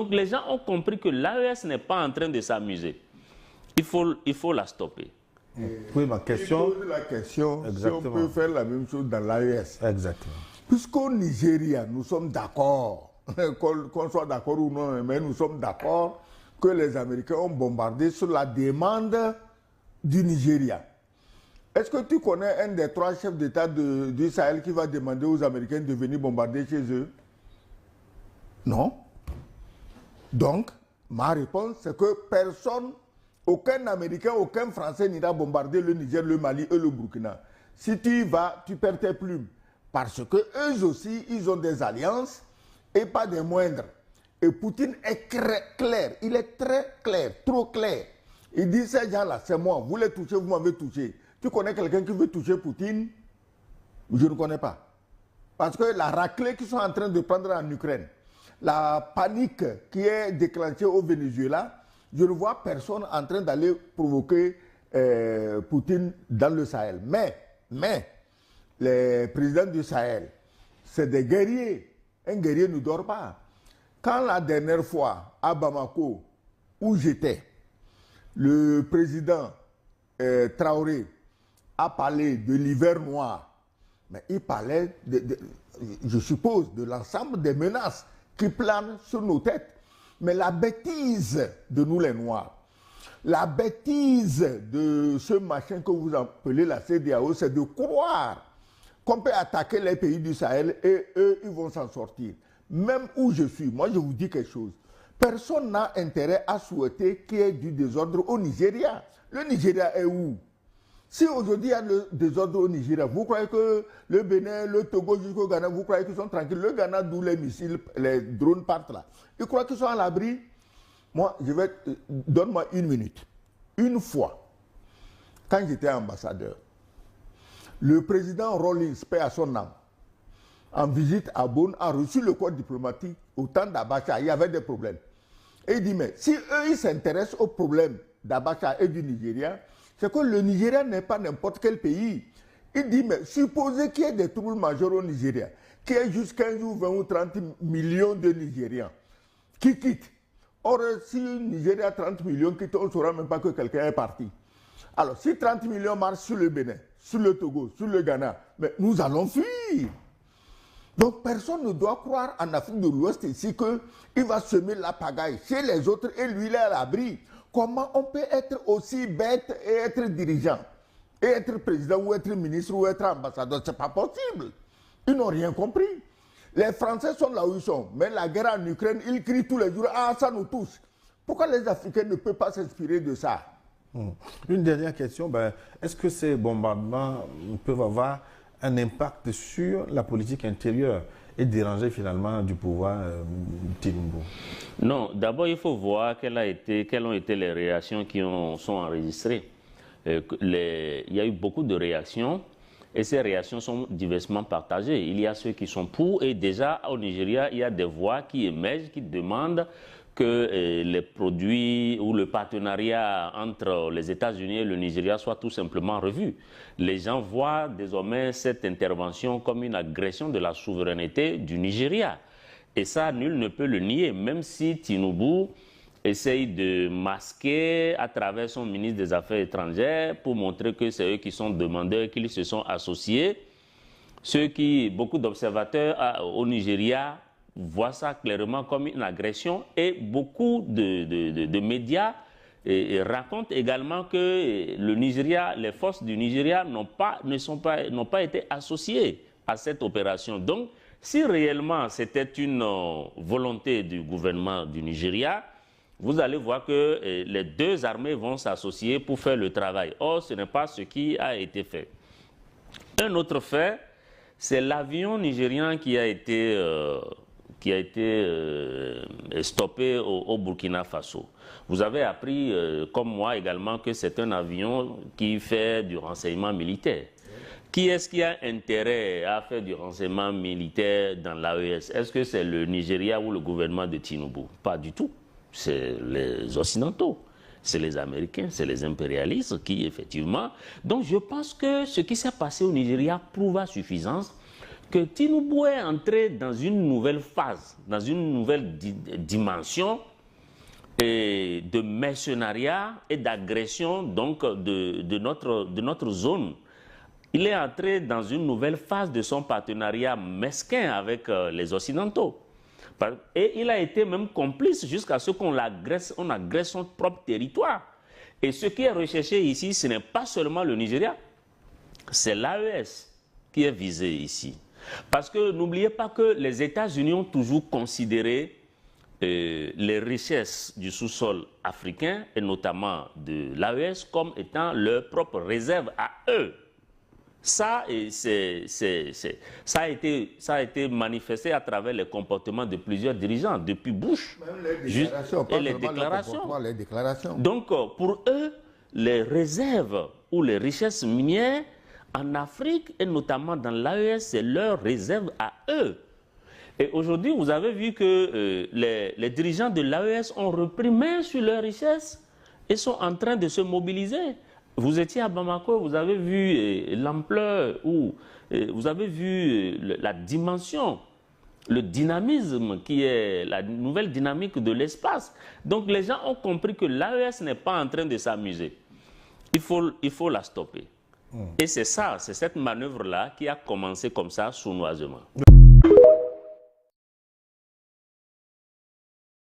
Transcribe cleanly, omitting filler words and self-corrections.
Donc les gens ont compris que l'AES n'est pas en train de s'amuser. Il faut la stopper. Oui, ma question... Il pose la question Exactement. si on peut faire la même chose dans l'AES. Exactement. Puisqu'au Nigeria, nous sommes d'accord, qu'on soit d'accord ou non, mais nous sommes d'accord que les Américains ont bombardé sur la demande du Nigeria. Est-ce que tu connais un des 3 chefs d'État du Sahel qui va demander aux Américains de venir bombarder chez eux? Non. Donc, ma réponse, c'est que personne, aucun Américain, aucun Français n'ira bombarder le Niger, le Mali et le Burkina. Si tu y vas, tu perds tes plumes. Parce que eux aussi, ils ont des alliances et pas des moindres. Et Poutine est très clair, il est très clair, trop clair. Il dit, ces gens-là, c'est moi, vous les touchez, vous m'avez touché. Tu connais quelqu'un qui veut toucher Poutine? Je ne connais pas. Parce que la raclée qu'ils sont en train de prendre en Ukraine, la panique qui est déclenchée au Venezuela, je ne vois personne en train d'aller provoquer Poutine dans le Sahel. Mais, les présidents du Sahel, c'est des guerriers. Un guerrier ne dort pas. Quand la dernière fois, à Bamako, où j'étais, le président Traoré a parlé de l'hiver noir, mais il parlait, je suppose, de l'ensemble des menaces qui planent sur nos têtes. Mais la bêtise de nous les Noirs, la bêtise de ce machin que vous appelez la CEDEAO, c'est de croire qu'on peut attaquer les pays du Sahel et eux, ils vont s'en sortir. Même où je suis, moi je vous dis quelque chose. Personne n'a intérêt à souhaiter qu'il y ait du désordre au Nigeria. Le Nigeria est où? Si aujourd'hui il y a le désordre au Nigeria, vous croyez que le Bénin, le Togo jusqu'au Ghana, vous croyez qu'ils sont tranquilles? Le Ghana, d'où les missiles, les drones partent là, ils croient qu'ils sont à l'abri? Moi, donne-moi 1 minute. Une fois, quand j'étais ambassadeur, le président Rawlings, paix à son âme, en visite à Bonn, a reçu le corps diplomatique au temps d'Abacha. Il y avait des problèmes. Et il dit, mais si eux, ils s'intéressent aux problèmes d'Abacha et du Nigeria, c'est que le Nigeria n'est pas n'importe quel pays. Il dit, mais supposez qu'il y ait des troubles majeurs au Nigeria, qu'il y ait juste 15 ou 20 ou 30 millions de Nigérians qui quittent. Or, si le Nigeria a 30 millions quittent, on ne saura même pas que quelqu'un est parti. Alors, si 30 millions marchent sur le Bénin, sur le Togo, sur le Ghana, mais nous allons fuir. Donc, personne ne doit croire en Afrique de l'Ouest ici qu'il va semer la pagaille chez les autres et lui, il est à l'abri. Comment on peut être aussi bête et être dirigeant, et être président ou être ministre ou être ambassadeur? Ce n'est pas possible. Ils n'ont rien compris. Les Français sont là où ils sont, mais la guerre en Ukraine, ils crient tous les jours, ah, ça nous touche. Pourquoi les Africains ne peuvent pas s'inspirer de ça? Une dernière question, est-ce que ces bombardements peuvent avoir un impact sur la politique intérieure et déranger finalement du pouvoir Tinubu? Non, d'abord il faut voir quelles ont été les réactions qui sont enregistrées. Il y a eu beaucoup de réactions et ces réactions sont diversement partagées. Il y a ceux qui sont pour et déjà au Nigeria, il y a des voix qui émergent, qui demandent que les produits ou le partenariat entre les États-Unis et le Nigeria soit tout simplement revu. Les gens voient désormais cette intervention comme une agression de la souveraineté du Nigeria. Et ça, nul ne peut le nier, même si Tinubu essaye de masquer à travers son ministre des Affaires étrangères pour montrer que c'est eux qui sont demandeurs, qu'ils se sont associés. Beaucoup d'observateurs au Nigeria voient ça clairement comme une agression et beaucoup de médias racontent également que le Nigeria, les forces du Nigeria n'ont pas été associées à cette opération. Donc, si réellement c'était une volonté du gouvernement du Nigeria, vous allez voir que les deux armées vont s'associer pour faire le travail. Or, ce n'est pas ce qui a été fait. Un autre fait, c'est l'avion nigérien qui a été stoppé au Burkina Faso. Vous avez appris, comme moi également, que c'est un avion qui fait du renseignement militaire. Qui est-ce qui a intérêt à faire du renseignement militaire dans l'AES? Est-ce que c'est le Nigeria ou le gouvernement de Tinubu? Pas du tout. C'est les Occidentaux, c'est les Américains, c'est les impérialistes qui, effectivement... Donc, je pense que ce qui s'est passé au Nigeria prouve à suffisance que Tinubu est entré dans une nouvelle phase, dans une nouvelle dimension de mercenariat et d'agression donc de notre zone. Il est entré dans une nouvelle phase de son partenariat mesquin avec les Occidentaux. Et il a été même complice jusqu'à ce qu'on agresse son propre territoire. Et ce qui est recherché ici, ce n'est pas seulement le Nigeria, c'est l'AES qui est visé ici. Parce que n'oubliez pas que les États-Unis ont toujours considéré les richesses du sous-sol africain, et notamment de l'AES, comme étant leur propre réserve à eux. Ça a été manifesté à travers les comportements de plusieurs dirigeants, depuis Bush. Même les déclarations. Donc, pour eux, les réserves ou les richesses minières en Afrique, et notamment dans l'AES, c'est leur réserve à eux. Et aujourd'hui, vous avez vu que les dirigeants de l'AES ont repris main sur leurs richesses et sont en train de se mobiliser. Vous étiez à Bamako, vous avez vu l'ampleur, vous avez vu la dimension, le dynamisme qui est la nouvelle dynamique de l'espace. Donc les gens ont compris que l'AES n'est pas en train de s'amuser. Il faut la stopper. Et c'est ça, c'est cette manœuvre-là qui a commencé comme ça sournoisement.